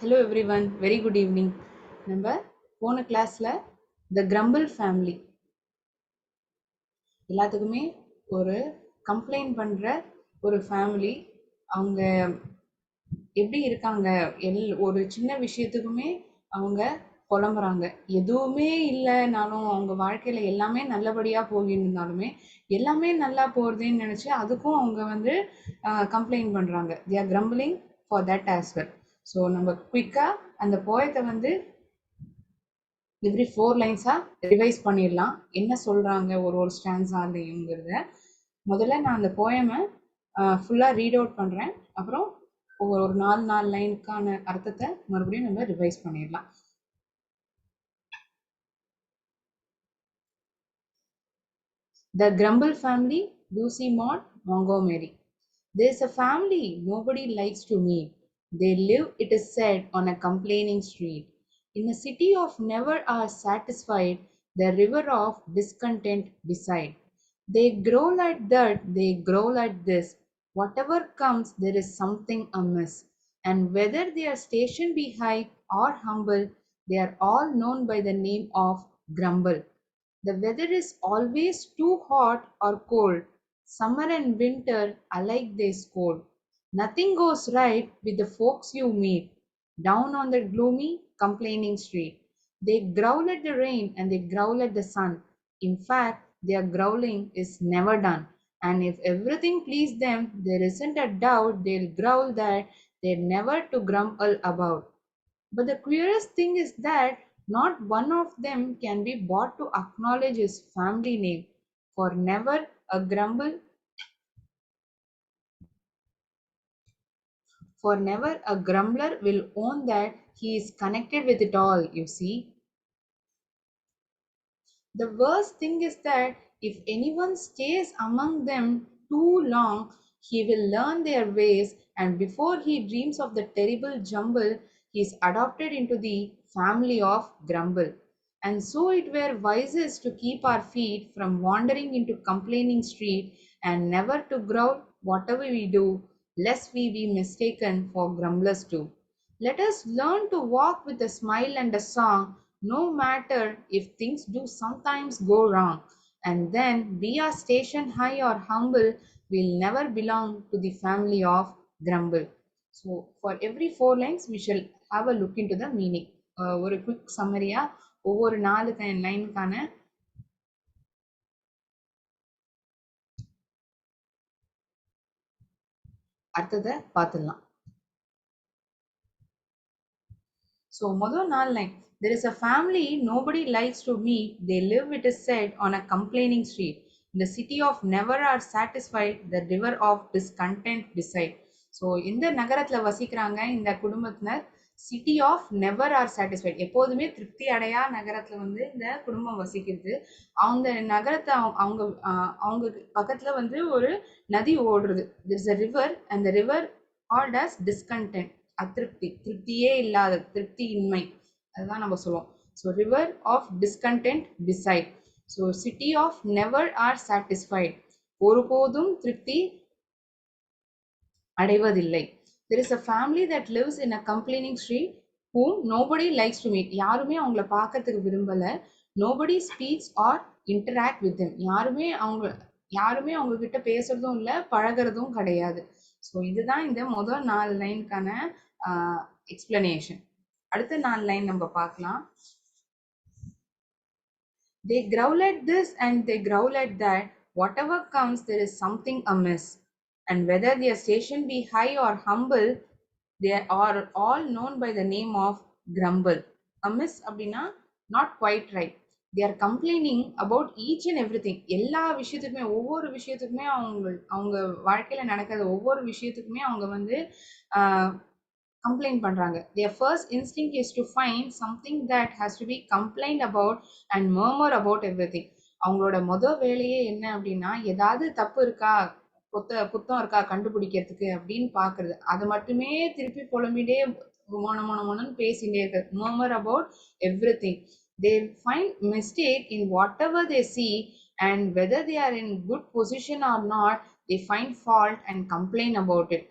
Hello everyone, very good evening. நம்ம போன கிளாஸ்ல த கிரம்பிள் ஃபேமிலி எல்லாத்துக்குமே ஒரு கம்ப்ளைண்ட் பண்ற ஒரு ஃபேமிலி. அவங்க எப்படி இருக்காங்க, ஒரு சின்ன விஷயத்துக்குமே அவங்க புலம்புறாங்க. எதுவுமே இல்லைனாலும் அவங்க வாழ்க்கையில எல்லாமே நல்லபடியா போகிருந்தாலுமே எல்லாமே நல்லா போறதுன்னு நினைச்சு அதுக்கும் அவங்க வந்து கம்ப்ளைண்ட் பண்றாங்க. They are crumbling for that as well. So நம்ம குயிக்கா அந்த போயத்தை வந்து எவ்ரி 4 லைன்ஸாக ரிவைஸ் பண்ணிடலாம். என்ன சொல்கிறாங்க ஒரு ஒரு ஸ்டான்ஸாலையுங்கிறத. முதல்ல நான் அந்த போயமை ஃபுல்லாக ரீட் அவுட் பண்ணுறேன். அப்புறம் ஒரு 4 லைனுக்கான அர்த்தத்தை மறுபடியும் நம்ம ரிவைஸ் பண்ணிடலாம். The Grumble family, Lucy Maud Montgomery. There's a family nobody likes to meet. They live, it is said, on a complaining street. In a city of never are satisfied, the river of discontent beside. They growl at that, they growl at this. Whatever comes, there is something amiss. And whether their station be high or humble, they are all known by the name of Grumble. The weather is always too hot or cold. Summer and winter alike they scold. Nothing goes right with the folks you meet down on the gloomy, complaining street. They growl at the rain and they growl at the sun. In fact, their growling is never done. And if everything please them, there isn't a doubt they'll growl that they're never to grumble about. But the queerest thing is that not one of them can be bought to acknowledge his family name, for never a grumble, for never a grumbler will own that he is connected with it all, you see. The worst thing is that if anyone stays among them too long, he will learn their ways, and before he dreams of the terrible jumble, he is adopted into the family of grumble. And so it were wisest to keep our feet from wandering into complaining street, and never to growl whatever we do, lest we be mistaken for grumblers too. Let us learn to walk with a smile and a song, no matter if things do sometimes go wrong. And then, be our station high or humble, we'll never belong to the family of grumble. So, for every 4 lines, we shall have a look into the meaning. ஒரு quick சம்மரியா ஒவ்வொரு 4 லைனுக்கான அர்த்தத்தை பார்த்துடலாம். So, முதல் 4 line. There is a family nobody likes to meet. They live, it is said, on a complaining street. In the city of never are satisfied, the river of discontent beside. So இந்த நகரத்தில் வசிக்கிறாங்க இந்த குடும்பத்தினர். City of never are satisfied, எப்போதுமே திருப்தி அடையா நகரத்தில் வந்து இந்த குடும்பம் வசிக்கிறது. அவங்க நகரத்தை அவங்க அவங்க பக்கத்தில் வந்து ஒரு நதி ஓடுறது. There is a river and the river called as discontent. அதிருப்தி, திருப்தியே இல்லாத, திருப்தியின்மை, அதுதான் நம்ம சொல்லுவோம். So river of discontent beside. So city of never are satisfied, ஒருபோதும் திருப்தி அடைவதில்லை. There is a family that lives in a complaining street whom nobody likes to meet. யாருமே அவங்கள பார்க்கறதுக்கு விரும்பல. Nobody speaks or interact with them. யாருமே அவங்க கிட்ட பேசுறதும் இல்லை, பழகிறதும் கிடையாது. ஸோ இதுதான் இந்த முதல் 4 லைனுக்கான எக்ஸ்பிளனேஷன். அடுத்த 4 லைன் நம்ம பார்க்கலாம். They growl at this and they growl at that. Whatever comes, there is something amiss. And whether their station be high or humble, they are all known by the name of grumble. Amiss அப்படின்னா not quite right. They are complaining about each and everything. எல்லா விஷயத்துக்குமே, ஒவ்வொரு விஷயத்துக்குமே அவங்க வாழ்க்கையில நடக்கிற ஒவ்வொரு விஷயத்துக்குமே அவங்க வந்து complaint பண்றாங்க. Their first instinct is to find something that has to be complained about and murmur about everything. அவங்களோட வேலையே என்ன அப்படின்னா, ஏதாவது தப்பு இருக்கா, குத்தம் இருக்கா கண்டுபிடிக்கிறதுக்கு அப்படின்னு பாக்குறது. அது மட்டுமே திருப்பி புலம்பிட்டே மொனன்னு பேசிட்டே இருக்காது. murmur about everything. They find mistake in whatever they see, and whether they are in good position or not, they find fault and complain about it.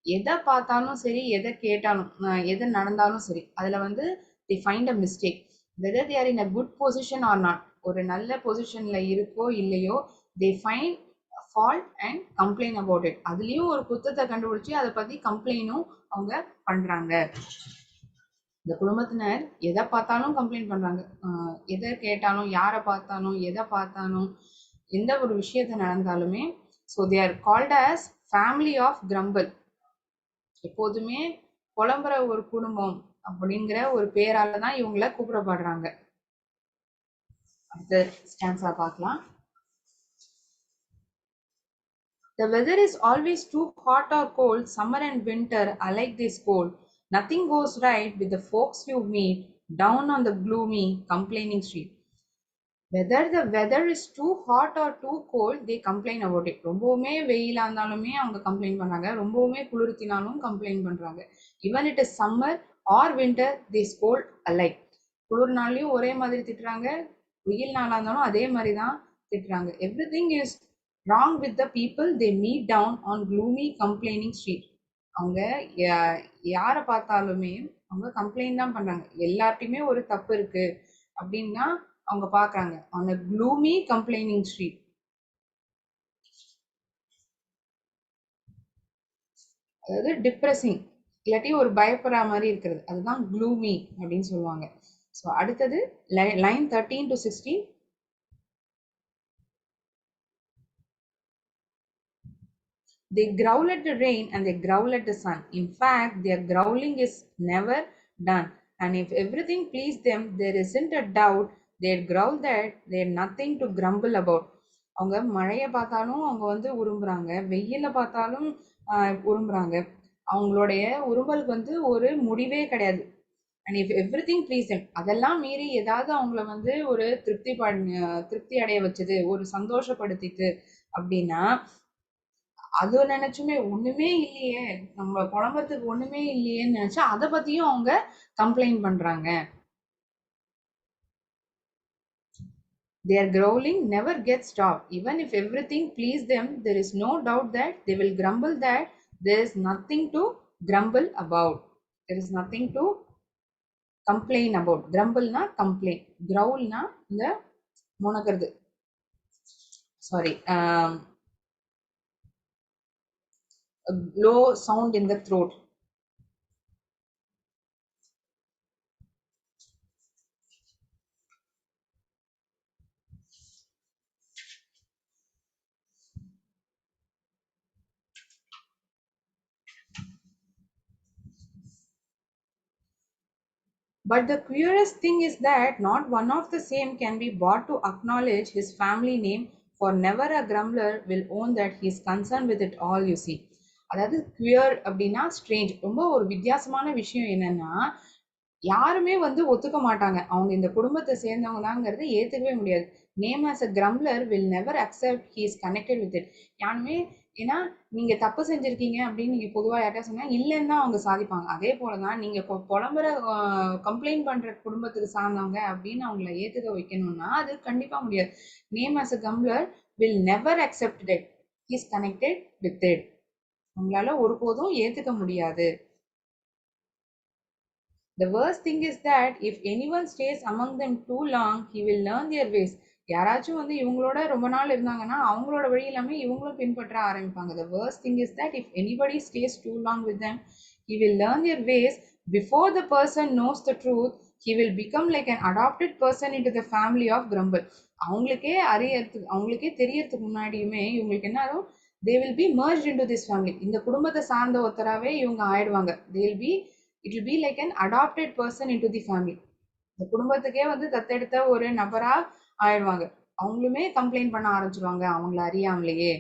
எதை பார்த்தாலும் சரி, எதை கேட்டாலும், எது நடந்தாலும் சரி, அதுல வந்து they find a mistake. Whether they are in a good position or not, ஒரு நல்ல பொசிஷன்ல இருக்கோ இல்லையோ, they find a fault and complain about it. அதுலயும் ஒரு குத்தத்தை கண்டுபிடிச்சு அதை பத்தி கம்ப்ளைண்டும் அவங்க பண்றாங்க. இந்த குடும்பத்தினர் எதை பார்த்தாலும் கம்ப்ளைண்ட் பண்றாங்க. எதை கேட்டாலும், யாரை பார்த்தாலும், எதை பார்த்தாலும், எந்த ஒரு விஷயத்த நடந்தாலுமே, so they are called as family of grumble. எப்போதுமே புலம்புற ஒரு குடும்பம் அப்படிங்கிற ஒரு பேரால தான் இவங்கள கூப்பிடப்படுறாங்க. அடுத்த ஸ்டான்ஸா பார்க்கலாம். The weather is always too hot or cold, summer and winter alike they scold. Nothing goes right with the folks you meet down on the gloomy, complaining street. Whether the weather is too hot or too cold, they complain about it. ரொம்பவுமே வெயிலா இருந்தாலுமே அவங்க complaint பண்றாங்க, ரொம்பவுமே குளிர்த்தினாலும் complaint பண்றாங்க. Even it is summer or winter, they scold alike. குளிர் நாள்லயும் ஒரே மாதிரி திட்டுறாங்க, வெயில் நாளா இருந்தாலும் அதே மாதிரி தான் திட்டுறாங்க. Everything is wrong with the people they meet down on gloomy, complaining street. அவங்க யாரை பார்த்தாலுமே அவங்க கம்ப்ளைண்ட் தான் பண்றாங்க. எல்லார்ட்டையுமே ஒரு தப்பு இருக்கு அப்படின்னா அவங்க பாக்குறாங்க. on a gloomy, complaining street. அதாவது டிப்ரெசிங், இல்லாட்டி ஒரு பயப்படுற மாதிரி இருக்கிறது, அதுதான் gloomy அப்படின்னு சொல்லுவாங்க. ஸோ அடுத்தது line 13 to 16. They growl at the rain and they growl at the sun. In fact, their growling is never done. And if everything pleased them, there isn't a doubt they'd growl that they're nothing to grumble about. அவங்க மழையை பார்த்தாலும் அவங்க வந்து உரும்புறாங்க, வெயில பார்த்தாலும் உரும்புறாங்க. அவங்களுடைய உரும்பலுக்கு வந்து ஒரு முடிவே கிடையாது. And if every thing please them, அதெல்லாம் மீறி ஏதாவது அவங்கள வந்து ஒரு திருப்தி அடைய வச்சது, ஒரு சந்தோஷப்படுத்திட்டு அப்படின்னா அது நினைச்சுமே ஒண்ணுமே இல்லையே, நம்ம புலம்புறதுக்கு ஒண்ணுமே இல்லையேன்னு நினைச்சா அதை பத்தியும் அவங்க கம்ப்ளைண்ட் பண்றாங்க. Their growling never gets stopped. Even if everything please them, there is no doubt that they will grumble that there is nothing to grumble about. There is nothing to complain about. Grumble na complain. Growl na இந்த முனகிறது. Sorry. A low sound in the throat. But the queerest thing is that not one of the same can be bought to acknowledge his family name, for never a grumbler will own that he is concerned with it all, you see. அதாவது queer அப்படின்னா strange. ரொம்ப ஒரு வித்தியாசமான விஷயம் என்னன்னா, யாருமே வந்து ஒத்துக்க மாட்டாங்க அவங்க இந்த குடும்பத்தை சேர்ந்தவங்க தாங்கிறத ஏத்துக்கவே முடியாது. Name as a grumbler will never accept he is connected with it. யாருமே, ஏன்னா நீங்க தப்பு செஞ்சிருக்கீங்க அப்படின்னு நீங்க பொதுவா யார்ட்டா சொன்னா இல்லைன்னு தான் அவங்க சாதிப்பாங்க. அதே போலதான் நீங்க புலம்புற கம்ப்ளைண்ட் பண்ற குடும்பத்துக்கு சார்ந்தவங்க அப்படின்னு அவங்கள ஏத்துக்க வைக்கணும்னா அது கண்டிப்பா முடியாது. Name as a grumbler will never accept it, he is connected with it. அவங்களால ஒருபோதும் ஏத்துக்க முடியாது. The worst thing is that if anyone stays among them too long, he will learn their ways. யாராச்சும் வந்து இவங்களோட ரொம்ப நாள் இருந்தாங்கன்னா அவங்களோட வழி எல்லாமே இவங்களும் பின்பற்ற ஆரம்பிப்பாங்க. The worst thing is that if anybody stays too long with them, he will learn their ways. Before the person knows the truth, he will become like an adopted person into the family of grumble. அவங்களுக்கே தெரியறதுக்கு முன்னாடியுமே இவங்களுக்கு என்ன ஆகும், they will be merged into this family. இந்த குடும்பத்தை சார்ந்த ஒருத்தராவே இவங்க ஆயிடுவாங்க. They will be, it will be like an adopted person into the family. இந்த குடும்பத்துக்கே வந்து தத்தெடுத்த ஒரு நபரா ஆயிடுவாங்க. அவங்களுமே கம்ப்ளைண்ட் பண்ண ஆரம்பிச்சிருவாங்க அவங்கள அறியாமலேயே.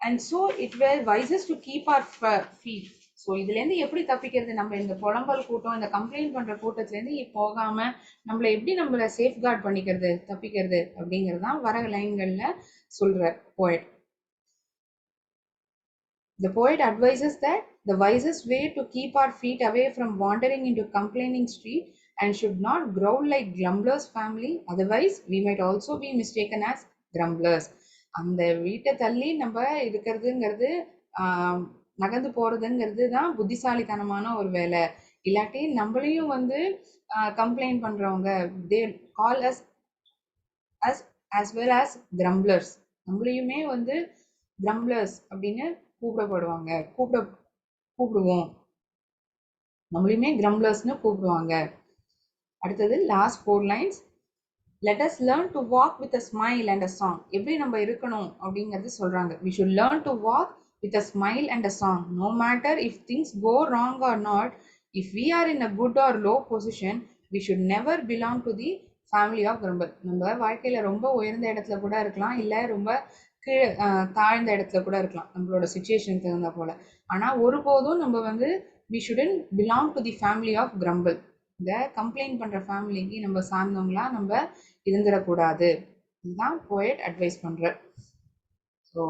And so it were wisest to keep our feet. So இதுல இருந்து எப்படி தப்பிக்கிறது, நம்ம இந்த புலம்பல் கூட்டம், இந்த கம்ப்ளைண்ட் பண்ற கூட்டத்துல இருந்து போகாம நம்மள எப்படி நம்மள சேஃப்கார்ட் பண்ணிக்கிறது, தப்பிக்கிறது அப்படிங்கிறது தான் வர லைன்கள்ல சொல்ற poet. The poet advises that the wisest way to keep our feet away from wandering into complaining street and should not growl like grumblers family, otherwise we might also be mistaken as grumblers. அந்த வீட்டை தள்ளி நம்ம இருக்கிறதுங்கிறது நகர்ந்து போறதுங்கிறது தான் புத்திசாலித்தனமான ஒரு வேலை. இல்லாட்டி நம்மளையும் வந்து கம்ப்ளைண்ட் பண்றவங்க, they call as as as well as grumblers. நம்மளையுமே வந்து grumblers அப்படின்னு கூப்பிடப்படுவாங்க, கூப்பிடுவோம். நம்மளையுமே grumblers-னு கூப்பிடுவாங்க. அடுத்தது last 4 lines. Let us learn to walk with a smile and a song. எப்படி நம்ம இருக்கணும் அப்படிங்கிறது சொல்றாங்க. We should learn to walk with a smile and a song. No matter if things go wrong or not, if we are in a good or low position, we should never belong to the family of grumble. நம்ம வாழ்க்கையில ரொம்ப உயர்ந்த இடத்துல கூட இருக்கலாம், இல்ல ரொம்ப தாழ்ந்த இடத்துல கூட இருக்கலாம், நம்மளோட சுச்சுவேஷன் தகுந்த போல. ஆனா ஒருபோதும் நம்ம வந்து we shouldn't belong to the family of grumble. இந்த கம்ப்ளைண்ட் பண்ற ஃபேமிலிக்கு நம்ம சார்ந்தவங்களா நம்ம இருந்துடக்கூடாது. இதுதான் போயட் அட்வைஸ் பண்ற. ஸோ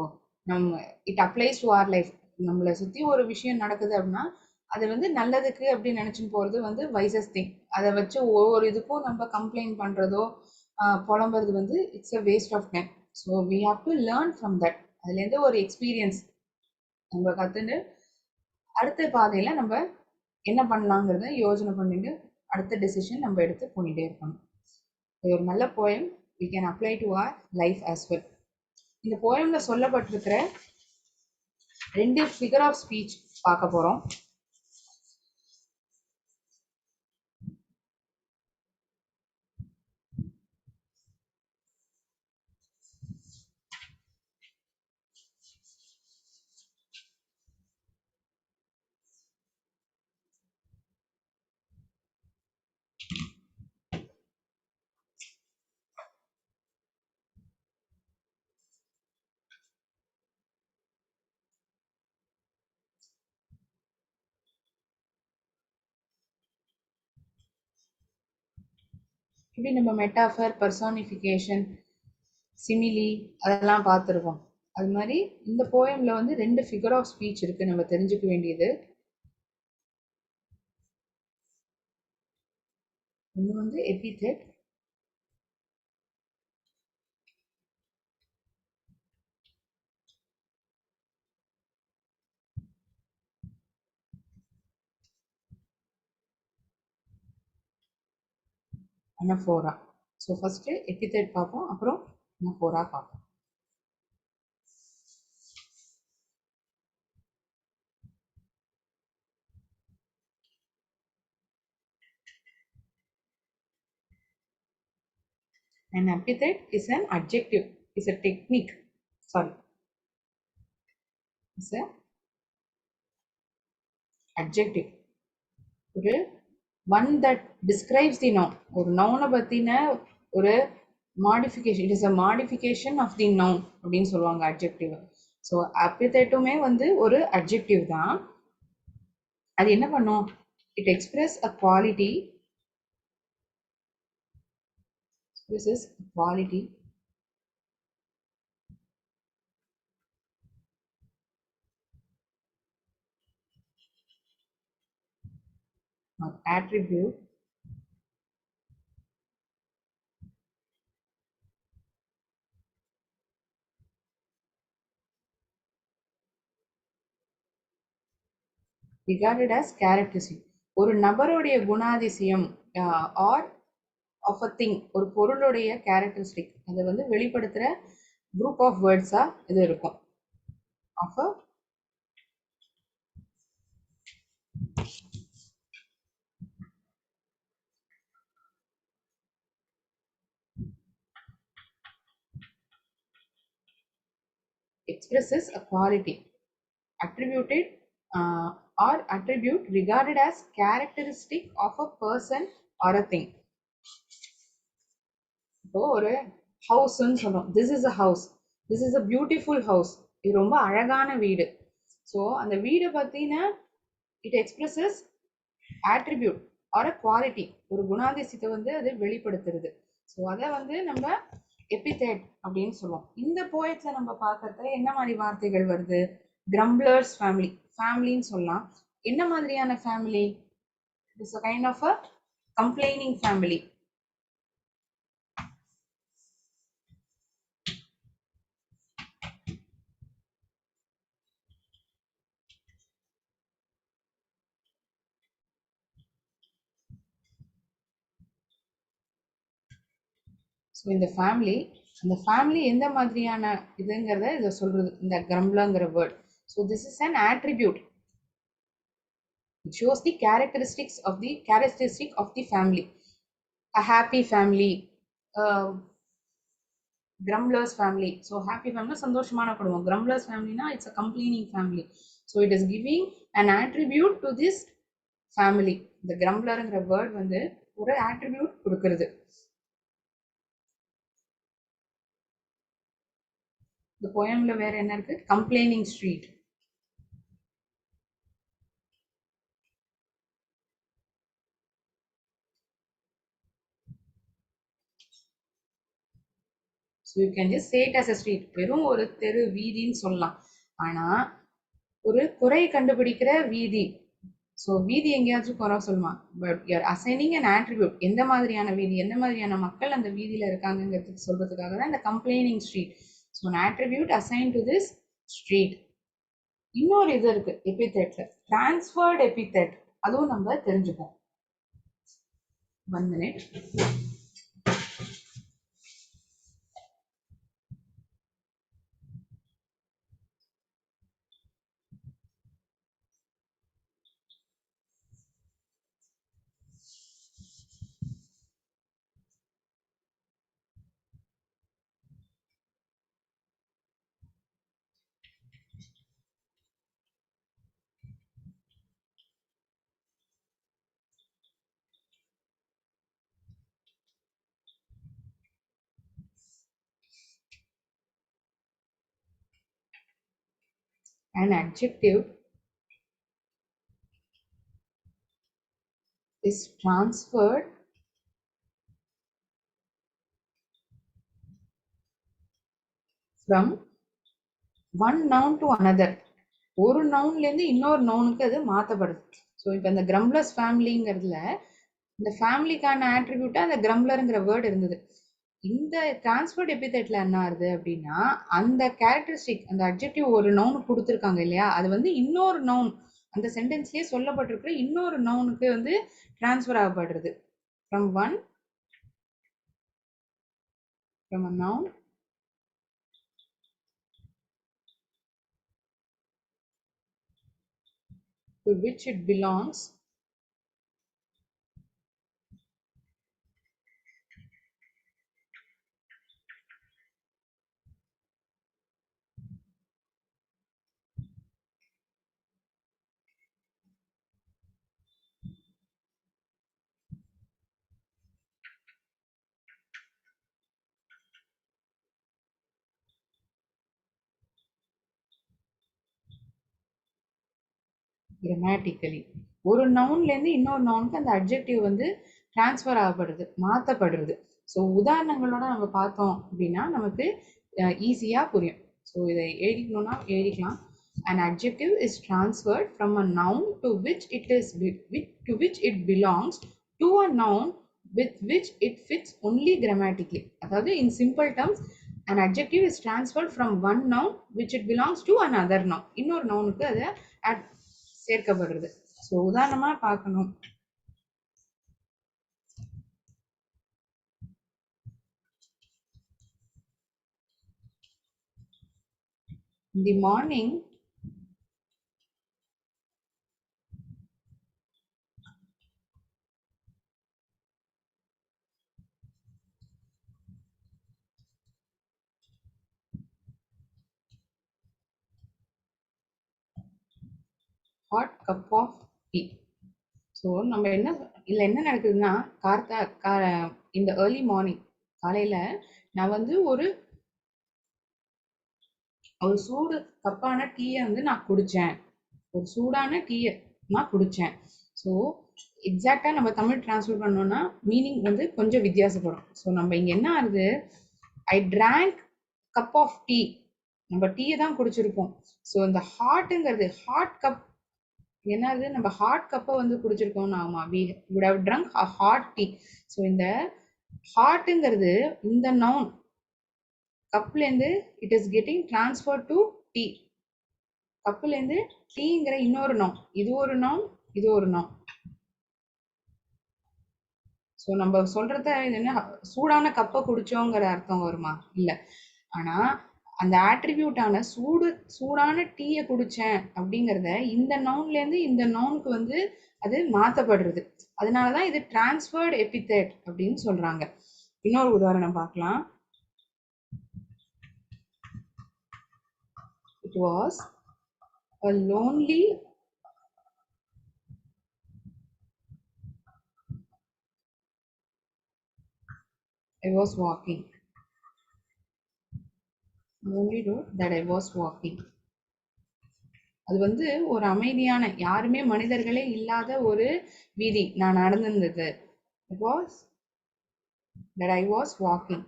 நம்ம it applies to R life. நம்மளை சுற்றி ஒரு விஷயம் நடக்குது அப்படின்னா அது வந்து நல்லதுக்கு அப்படின்னு நினச்சின்னு போகிறது வந்து வைசஸ் திங். அதை வச்சு ஒவ்வொரு இதுக்கும் நம்ம கம்ப்ளைண்ட் பண்ணுறதோ புலம்புறது வந்து it's a waste of time. So we have to learn from that. அதுலேருந்து ஒரு எக்ஸ்பீரியன்ஸ் நம்ம கற்றுட்டு அடுத்த பாதையில் நம்ம என்ன பண்ணலாங்கிறத யோசனை பண்ணிட்டு அடுத்த டெசிஷன் நம்ம எடுத்து பண்ணிகிட்டே இருக்கணும். இது ஒரு நல்ல poem. we can apply to our life as well. இந்த போயம்ல சொல்லப்பட்டிருக்கிற 2 ஃபிகர் ஆஃப் ஸ்பீச் பார்க்க போறோம். இப்படி நம்ம மெட்டாஃபர், பர்சானிஃபிகேஷன், சிமிலி அதெல்லாம் பார்த்துருக்கோம். அது மாதிரி இந்த போயம்ல வந்து 2 ஃபிகர் ஆஃப் ஸ்பீச் இருக்கு நம்ம தெரிஞ்சுக்க வேண்டியது. ஒன்று வந்து எபிதெட், அனஃபோரா. ஸோ ஃபர்ஸ்ட் எபிதெட் பார்ப்போம், அப்புறம் அனஃபோரா பார்ப்போம். An epithet is an adjective, is a technique. Sorry. Is a adjective. ஒரு one that describes the noun. ஒரு நவுனை பத்தின ஒரு modification. It is a modification of the noun அப்படின்னு சொல்லுவாங்க அட்ஜெக்டிவ். ஸோ அப்பிதேட்டுமே வந்து ஒரு அட்ஜெக்டிவ் தான். அது என்ன பண்ணும்? It express a quality, expresses quality or attribute regarded as characteristic. ஒரு நபருடைய குணாதிசயம் ஆர் ஆஃப் அ திங், ஒரு பொருளுடைய கேரக்டரிஸ்டிக், அதை வந்து வெளிப்படுத்துகிற குரூப் ஆஃப் வேர்ட்ஸா இது இருக்கும். Of a expresses a quality attributed or attribute regarded as characteristic of a person or a thing. இப்போ ஒரு ஹவுஸ்ன்னு சொல்றோம். This is a house, this is a beautiful house, இது ரொம்ப அழகான வீடு. ஸோ அந்த வீடை பத்தின it expresses attribute or a quality, ஒரு குணாதிசயத்தை வந்து அது வெளிப்படுத்துறது. ஸோ அதை வந்து நம்ம எபிதேட் அப்படின்னு சொல்லுவோம். இந்த போயட்ல நம்ம பார்க்கறத என்ன மாதிரி வார்த்தைகள் வருது? கிரம்ப்ளர்ஸ் ஃபேமிலி, ஃபேமிலின்னு சொல்லலாம். என்ன மாதிரியான family? It's a kind of a complaining family. So இந்த ஃபேமிலி, அந்த ஃபேமிலி எந்த மாதிரியான இதுங்கிறத இதை சொல்றது இந்த கிரம்ப்ளங்கிற word. So this is an attribute. It shows the characteristic of the family. A happy family, grumblers family. So happy family சந்தோஷமான குடும்பம். Grumblers family na it's a complaining family. So it is giving an attribute to this family. The grumblerங்கிற word வந்து ஒரு attribute கொடுக்கிறது. இந்த poemல வேற என்ன இருக்கு? Complaining street. So you can just say it as a street. வெறும் ஒரு தெரு வீதின்னு சொல்லலாம். ஆனா ஒரு குறை கண்டுபிடிக்கிற வீதி. ஸோ வீதி எங்கேயாச்சும் குறை சொல்லுமா? But you're assigning an attribute. எந்த மாதிரியான வீதி, எந்த மாதிரியான மக்கள் அந்த வீதியில இருக்காங்கிறதுக்கு சொல்றதுக்காக தான் இந்த complaining street. So an attribute assigned to this street. இன்னொரு இது இருக்கு எபித்தெட்ல, டிரான்ஸ்ஃபர்ட் எபித்தெட். அதுவும் நம்ம தெரிஞ்சுப்போம். 1 minute. An adjective is transferred from one noun to another. ஒரு நவுன்ல இருந்து இன்னொரு நவுனுக்கு அது மாத்தப்படுது. ஸோ இப்போ இந்த கிரம்ப்ளர்ஸ் ஃபேமிலிங்கிறதுல இந்த ஃபேமிலிக்கான ஆட்ரிபியூட்டா அந்த கிரம்ப்ளருங்கிற வேர்டு இருந்தது. இந்த டிரான்ஸ்ஃபர்ட் எபித்தெட்ல என்ன ஆகுது அப்படின்னா, அந்த கேரக்டரிஸ்டிக், அந்த அட்ஜெக்டிவ் ஒரு நவுன் கொடுத்துருக்காங்க இல்லையா, அது வந்து இன்னொரு நவுன், அந்த சென்டென்ஸ்லயே சொல்லப்பட்டிருக்கிற இன்னொரு நவுனுக்கு வந்து டிரான்ஸ்ஃபர் ஆகப்படுறது. From a noun to which it belongs grammatically. ஒரு நவுன்ல இருந்து இன்னொரு நவுனுக்கு அந்த அட்ஜெக்டிவ் வந்து டிரான்ஸ்ஃபர் ஆகப்படுது, மாத்தப்படுறது. ஸோ உதாரணங்களோட நம்ம பார்த்தோம் அப்படின்னா நமக்கு ஈஸியா புரியும். ஸோ இதை எழுதிக்கணும்னா எழுதிக்கலாம். An adjective is transferred from a noun to which it belongs to a noun with which it fits only grammatically. அதாவது in simple terms, an adjective is transferred from one noun which it belongs to another noun. இன்னொரு நவுனுக்கு அதை சேர்க்கப்படுறது. So உதாரணமா பார்க்கணும். In the morning, hot cup of tea. So நம்ம என்ன நடக்குதுன்னா, இந்த early morning காலையில நான் வந்து ஒரு சூடு கப்பான டீயை வந்து நான் குடிச்சேன். ஒரு சூடான டீயை நான் குடிச்சேன். ஸோ எக்ஸாக்டா நம்ம தமிழ் டிரான்ஸ்ஃபர் பண்ணோம்னா மீனிங் வந்து கொஞ்சம் வித்தியாசப்படும். ஸோ நம்ம இங்க என்ன ஆகுது, ஐ டிராங்க் கப் ஆஃப் டீ, நம்ம டீயை தான் குடிச்சிருப்போம். ஸோ இந்த ஹாட்டுங்கிறது ஹாட் கப் என்னது, நம்ம ஹாட் கப்பை வந்து குடிச்சிருக்கோம். ஆமா, we would have drunk a hot tea. So இந்த ஹாட்டுங்கிறது இந்த நவுன் கப்லேருந்து it is getting transfer to tea. கப்புலேருந்து டீங்கிற இன்னொரு நவுன், இது ஒரு நவுன், இது ஒரு நவுன். ஸோ நம்ம சொல்றத இது என்ன சூடான கப்பை குடிச்சோங்கிற அர்த்தம் வருமா? இல்ல. ஆனா அந்த ஆட்ரிபியூட்டான சூடான டீயை குடிச்சேன் அப்படிங்கிறத இந்த நவுன்ல இருந்து இந்த நவுனுக்கு வந்து அது மாத்தப்படுறது. அதனாலதான் இது டிரான்ஸ்ஃபர்ட் எபித்தேட் அப்படின்னு சொல்றாங்க. இன்னொரு உதாரணம் பார்க்கலாம். It was a lonely I was walking. Lonely road that I was walking. அது வந்து ஒரு அமைதியான யாருமே மனிதர்களே இல்லாத ஒரு வீதி நான் நடந்திருந்தது. It was that I was walking.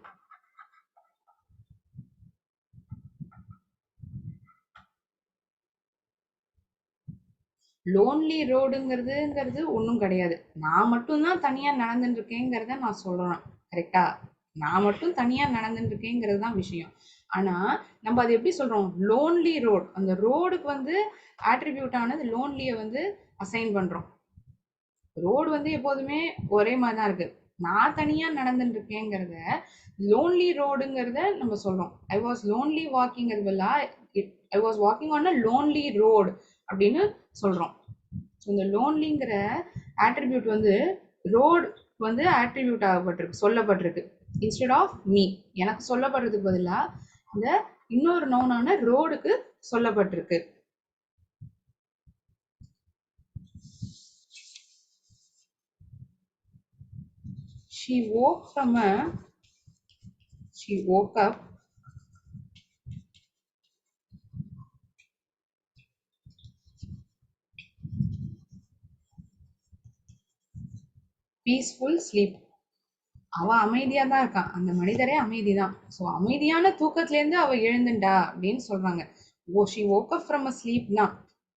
Lonely ரோடுங்கிறதுங்கிறது ஒன்றும் கிடையாது. நான் மட்டும்தான் தனியா நடந்துட்டு இருக்கேங்கிறத நான் சொல்றேன். கரெக்டா? நான் மட்டும் தனியா நடந்துட்டு இருக்கேங்கிறது தான் விஷயம். ஆனா நம்ம அதை எப்படி சொல்றோம்? Lonely road. அந்த ரோடுக்கு வந்து ஆட்ரிபியூட் ஆனது லோன்லியை வந்து அசைன் பண்றோம். ரோடு வந்து எப்போதுமே ஒரே மாதிரி தான் இருக்கு. நான் தனியா நடந்துட்டு இருக்கேங்கிறத லோன்லி ரோடுங்கிறத நம்ம சொல்றோம். ஐ வாஸ் லோன்லி வாக்கிங்கிறது பதிலா I was walking on a lonely road அப்படின்னு சொல்றோம். இந்த லோன்லிங்கிற ஆட்ரிபியூட் வந்து ரோடு வந்து ஆட்ரிபியூட் ஆகப்பட்டிருக்கு, சொல்லப்பட்டிருக்கு. இன்ஸ்டெட் ஆஃப் மீ, எனக்கு சொல்லப்படுறதுக்கு பதிலா இந்த இன்னொரு நவுனான ரோடுக்கு சொல்லப்பட்டிருக்கு. She woke up peaceful sleep. அவ அமைதியா தான் இருக்கான். அந்த மனிதரே அமைதிதான். ஸோ அமைதியான தூக்கத்துல இருந்து அவ எழுந்துட்டா அப்படின்னு சொல்றாங்க. Oh she woke up from a sleep னா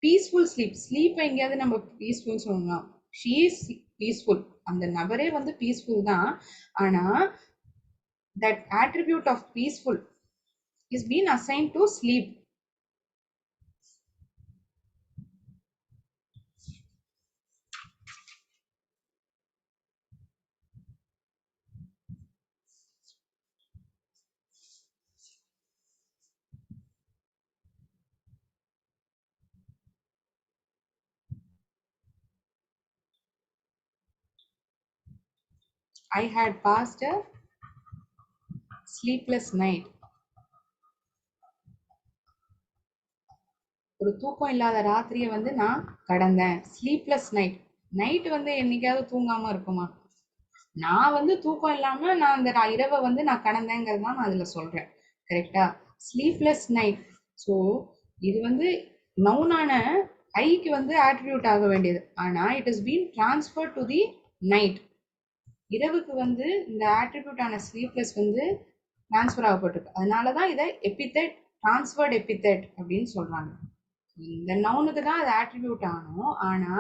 பீஸ்ஃபுல் ஸ்லீப். ஸ்லீப் எங்கேயாவது நம்ம பீஸ்ஃபுல் சொல்லலாம். She is peaceful. அந்த நபரே வந்து பீஸ்ஃபுல் தான். ஆனா that attribute of peaceful is been assigned to sleep. I had passed a sleepless night. ஒரு தூக்கம் இல்லாத ராத்திரியை வந்து நான் கடந்தேன். Sleepless night. நைட் வந்து என்னைக்காவது தூங்காம இருக்குமா? நான் வந்து தூக்கம் இல்லாம நான் அந்த இரவை வந்து நான் கடந்தேங்கிறது தான் நான் அதுல சொல்றேன். கரெக்டா? Sleepless night. ஸோ இது வந்து நவுனான ஐக்கு வந்து ஆட்ரிபியூட் ஆக வேண்டியது. ஆனா it is been transfer to the night. இரவுக்கு வந்து இந்த ஆட்ரிபியூட் ஆன ஸ்லீப்லெஸ் வந்து டிரான்ஸ்ஃபர் ஆகப்பட்டிருக்கு. அதனாலதான் இதை எபித்தெட், டிரான்ஸ்ஃபர்ட் எபித்தெட் அப்படின்னு சொல்றாங்க. இந்த நவுனுக்கு தான் அது ஆட்ரிபியூட் ஆகணும். ஆனா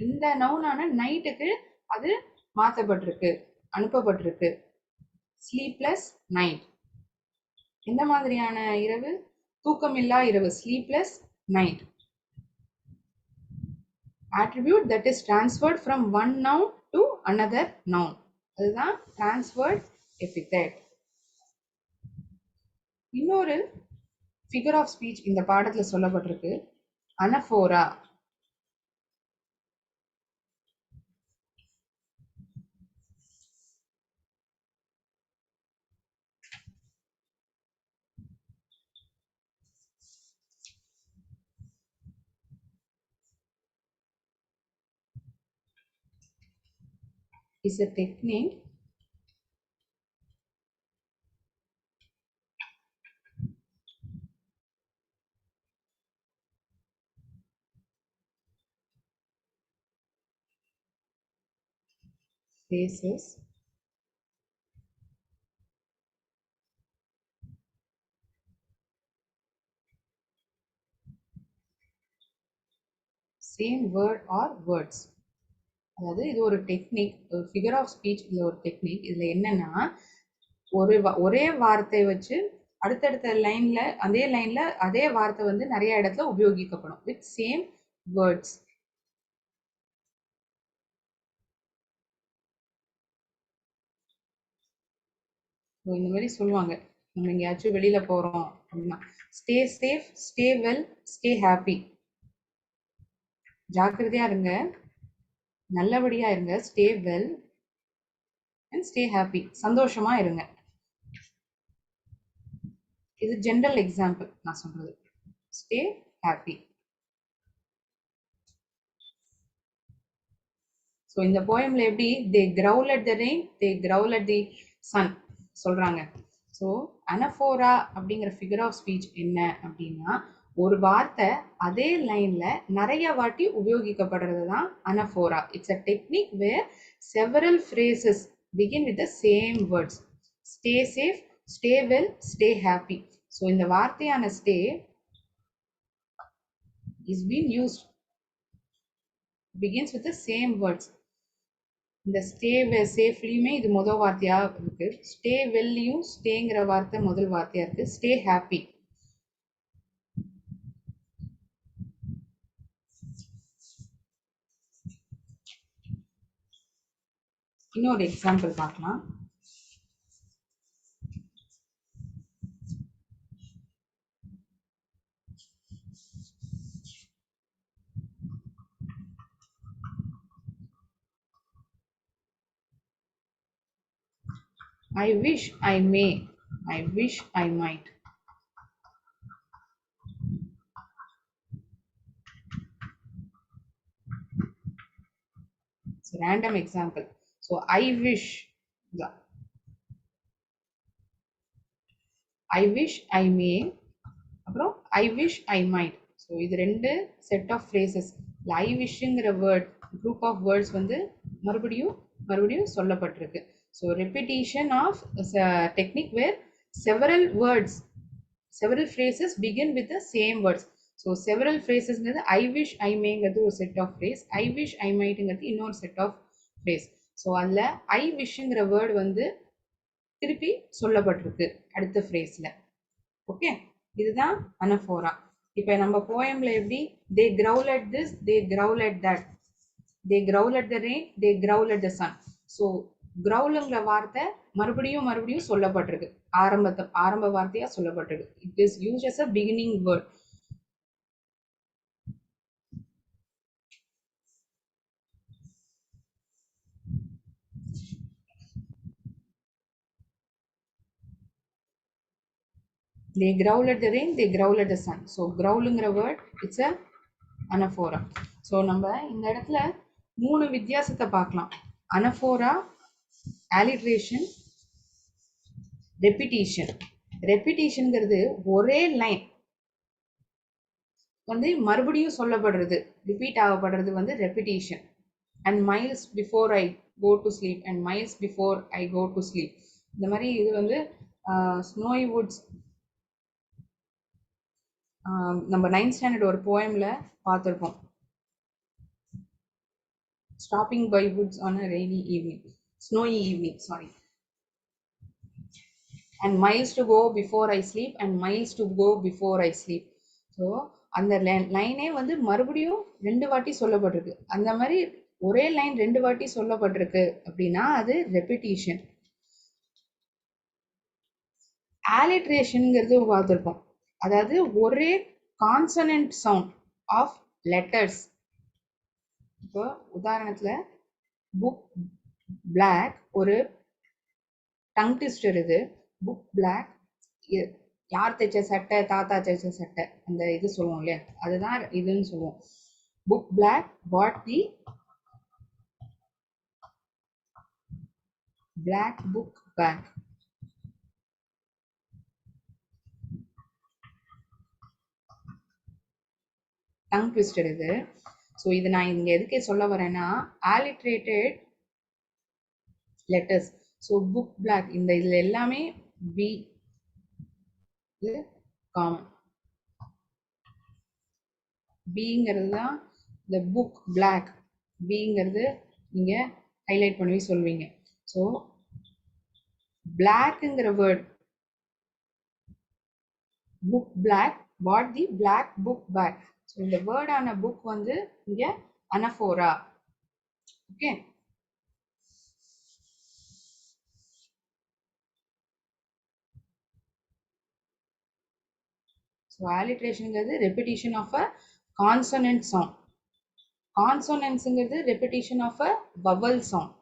இந்த நவுனான நைட்டுக்கு அது மாற்றப்பட்டிருக்கு, அனுப்பப்பட்டிருக்கு. Sleepless night. எந்த மாதிரியான இரவு? தூக்கமில்லா இரவு. Sleepless night. attribute that is transferred from one noun to another noun. அதுதான் transferred epithet. இன்னொரு figure of speech இந்த பாடத்துல சொல்லப்பட்டிருக்கு. anaphora. is a technique phrases same word or words. அதாவது இது ஒரு டெக்னிக், ஒரு ஃபிகர் ஆஃப் ஸ்பீச். இது ஒரு டெக்னிக். இதுல என்னன்னா ஒரே வார்த்தை வச்சு அடுத்தடுத்த லைன்ல அதே வார்த்தை வந்து நிறைய இடத்துல உபயோகிக்கப்படும் வித் சேம் வேர்ட்ஸ். இந்த மாதிரி சொல்லுவாங்க, நம்ம எங்கேயாச்சும் வெளியில போறோம் அப்படின்னா, stay safe, stay well, stay happy. ஜாக்கிரதையா இருங்க, நல்லபடியா இருங்க, stay well and stay happy. சந்தோஷமா இருங்க. இது ஜென்ரல் எக்ஸாம்பிள் நான் சொல்றது. Stay happy. ஸோ இந்த போயம்ல எப்படி they growl at the rain, they growl at the sun சொல்றாங்க. ஸோ அனஃபோரா அப்படிங்கிற ஃபிகர் ஆஃப் ஸ்பீச் என்ன அப்படின்னா, ஒரு வார்த்தை அதே லைன்ல நிறைய வாட்டி உபயோகிக்கப்படுறது தான் anaphora. It's a technique where several phrases begin with the same words. Stay safe, stay well, stay happy. So இந்த வார்த்தையான stay is been used begins with the same words. இந்த ஸ்டே சேஃப்லியுமே இது முதல் வார்த்தையா இருக்கு. ஸ்டே வெல்லியும் ஸ்டேங்கிற வார்த்தை முதல் வார்த்தையா இருக்கு. Stay happy. இன்னொரு எக்ஸாம்பிள் பார்க்கலாம். I wish I may, I wish I might. It's a random example. So I wish, I wish I may, அப்புறம் I wish I might. So இது ரெண்டு செட் ஆஃப் ஃப்ரேசஸ். ஐ விஷுங்கிற word group of words வந்து மறுபடியும் மறுபடியும் சொல்லப்பட்டிருக்கு. So repetition of technique where several words, several phrases begin with the same words. So several ஃப்ரேசஸ்ங்கிறது I wish I மேங்கிறது ஒரு set of phrase, I wish I மைட்டுங்கிறது இன்னொரு செட் ஆஃப் ஃப்ரேஸ். ஸோ அதில் ஐ விஷுங்கிற வேர்டு வந்து திருப்பி சொல்லப்பட்டிருக்கு அடுத்த ஃப்ரேஸில். ஓகே, இதுதான் அனஃபோரா. இப்போ நம்ம போயம்ல எப்படி they growl at this, they growl at that, they growl at the rain, they growl at the sun. So கிரவுலுங்கிற வார்த்தை மறுபடியும் மறுபடியும் சொல்லப்பட்டிருக்கு, ஆரம்ப வார்த்தையா சொல்லப்பட்டிருக்கு. It is use as a beginning word. They growl at the rain, they growl at the sun. So growlங்கிற word it's a anaphora. So நம்ம இந்த இடத்துல மூணு வித்தியாசத்தை பார்க்கலாம். anaphora, alliteration, repetition. repetitionங்கிறது ஒரே லைன் வந்து மறுபடியும் சொல்லப்படுறது, ரிப்பீட் ஆகப்படுறது வந்து repetition. And miles before I go to sleep, and miles before I go to sleep. இந்த மாதிரி இது வந்து ஸ்னோய் வுட்ஸ், நம்ம 9th ஸ்டாண்டர்ட் ஒரு போயம்ல பார்த்துருப்போம். Stopping by woods on a rainy evening, snowy evening, sorry. And miles to go before I sleep, and miles to go before I sleep. So அந்த லைனே வந்து மறுபடியும் 2 வாட்டி சொல்லப்பட்டிருக்கு. அந்த மாதிரி ஒரே லைன் 2 வாட்டி சொல்லப்பட்டிருக்கு அப்படின்னா அது ரெப்பிட்டேஷன். ஆலிட்ரேஷனுங்கிறது பார்த்துருப்போம், அதாவது ஒரே கான்சனன்ட் சவுண்ட் ஆஃப் லெட்டர்ஸ். இப்போ உதாரணத்துல புக் பிளாக் ஒரு டங் ட்விஸ்டர். இது புக் பிளாக், யார் தைச்ச சட்டை, தாத்தா தைச்ச சட்டை, அந்த இது சொல்லுவோம் இல்லையா, அதுதான் இதுன்னு சொல்லுவோம். Book black bought the black book back. Tongue twister இது. ஸோ இது நான் இங்க எதுக்கே சொல்ல வரேன்னா alliterated letters. So book black, இந்த இதுல எல்லாமே பி காமன். பிங்கிறது தான் இந்த புக் பிளாக், பிங்கிறது நீங்க ஹைலைட் பண்ணி சொல்வீங்க. ஸோ பிளாக்ங்கிற word, book black bought the black book back. So இந்த வேர்டான புக் வந்து இங்க அனஃபோரா. ஓகே, ஸோ alliterationங்கிறது repetition of a consonant sound. Consonantsங்கிறது repetition of a vowel sound.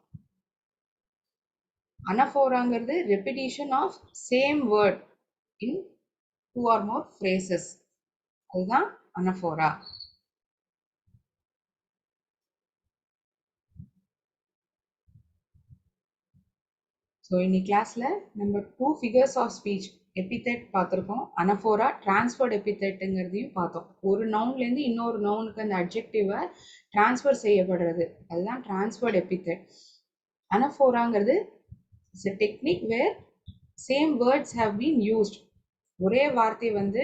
Anaphora-ங்கிறது repetition of same word in two or more phrases. அதுதான் anaphora. So இன்னைக்கு கிளாஸில் நம்ம 2 figures of speech epithet பார்த்துருக்கோம். அனஃபோரா டிரான்ஸ்ஃபர்ட் எபித்தெட்டுங்கிறதையும் பார்த்தோம். ஒரு நவுன்லேருந்து இன்னொரு நவுனுக்கு அந்த அட்ஜெக்டிவை டிரான்ஸ்ஃபர் செய்யப்படுறது அதுதான் டிரான்ஸ்ஃபர்ட் எபித்தெட். அனஃபோராங்கிறது it's a technique where same words have been used. ஒரே வார்த்தை வந்து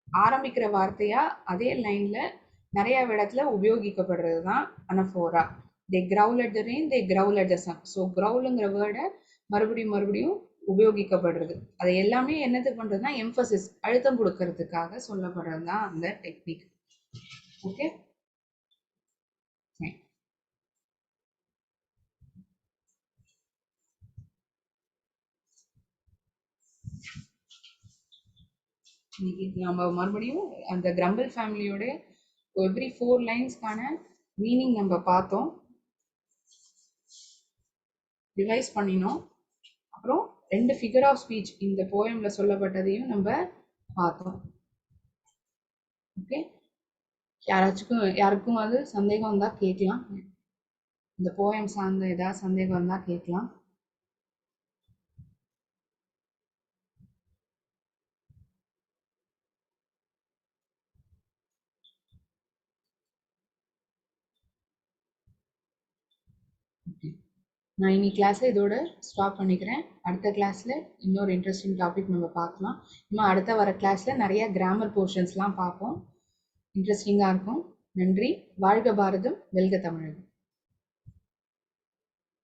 ஆரம்பிக்கிற வார்த்தையா அதே லைனில் நிறைய இடத்துல உபயோகிக்கப்படுறது தான் anaphora. they growl at the rain, they growl at the sun. So growlங்கிற வேர்டை மறுபடியும் உபயோகிக்கப்படுறது. அதை எல்லாமே என்னது பண்ணுறதுனா எம்ஃபசிஸ் அழுத்தம் கொடுக்கறதுக்காக சொல்லப்படுறது தான் அந்த டெக்னிக். ஓகே, இன்னைக்கு நம்ம மறுபடியும் அந்த கிரம்பிள் ஃபேமிலியோட எவ்ரி 4 லைன்ஸ்க்கான மீனிங் நம்ம பார்த்தோம், ரிவைஸ் பண்ணினோம். அப்புறம் 2 ஃபிகர் ஆஃப் ஸ்பீச் இந்த போயம்ல சொல்லப்பட்டதையும் நம்ம பார்த்தோம். ஓகே, யாருக்கும் அது சந்தேகம் வந்தா கேட்கலாம். இந்த போயம் சார்ந்த ஏதாவது சந்தேகம் வந்தா கேட்கலாம். நான் இன்னைக்கு கிளாஸை இதோட ஸ்டாப் பண்ணிக்கிறேன். அடுத்த கிளாஸில் இன்னொரு இன்ட்ரெஸ்டிங் டாபிக் நம்ம பார்க்கலாம். இன்னும் அடுத்த வர கிளாஸில் நிறைய கிராமர் போர்ஷன்ஸ்லாம் பார்ப்போம். இன்ட்ரெஸ்டிங்காக இருக்கும். நன்றி. வாழ்க பாரதம், வெல்க தமிழகம்.